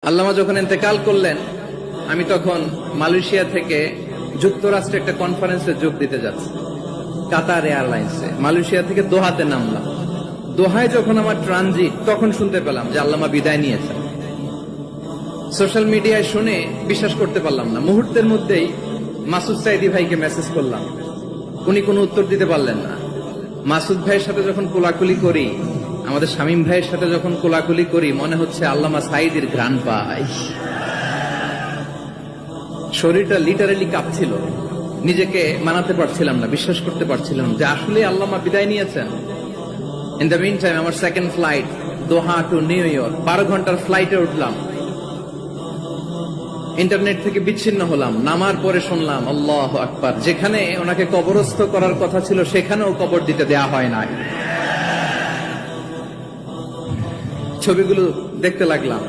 আল্লামা যখন ইন্তেকাল করলেন, আমি তখন মালয়েশিয়া থেকে যুক্তরাষ্ট্রে একটা কনফারেন্সে যোগ দিতে যাচ্ছি, কাতার এয়ারলাইন্সে। মালয়েশিয়া থেকে দোহাতে নামলাম। দোহায় যখন আমার ট্রানজিট, তখন শুনতে পেলাম যে আল্লামা বিদায় নিয়েছেন। সোশ্যাল মিডিয়ায় শুনে বিশ্বাস করতে পারলাম না। মুহূর্তের মধ্যেই মাসুদ সাইদি ভাইকে মেসেজ করলাম, উনি কোনো উত্তর দিতে পারলেন না। মাসুদ ভাইয়ের সাথে যখন কোলাকুলি করি, আমাদের শামীম ভাইয়ের সাথে যখন কোলাকুলি করি, মনে হচ্ছে আল্লামা সাইদির ঘ্রাণ পাই। শরীরটা লিটারালি কাঁপছিল, নিজেকে মানাতে পারছিলাম না, বিশ্বাস করতে পারছিলাম যে আসলে আল্লামা বিদায় নিয়েছেন। ইন দ্য মিন টাইম আমার সেকেন্ড ফ্লাইট, দোহা টু নিউ ইয়র্ক, 12 ঘন্টার ফ্লাইটে উঠলাম। ইন্টারনেট থেকে বিচ্ছিন্ন হলাম। নামার পরে শুনলাম আল্লাহু আকবার, যেখানে ওনাকে কবরস্থ করার কথা ছিল সেখানেও কবর দিতে দেয়া হয় নাই। ছবিগুলো দেখতে লাগলাম।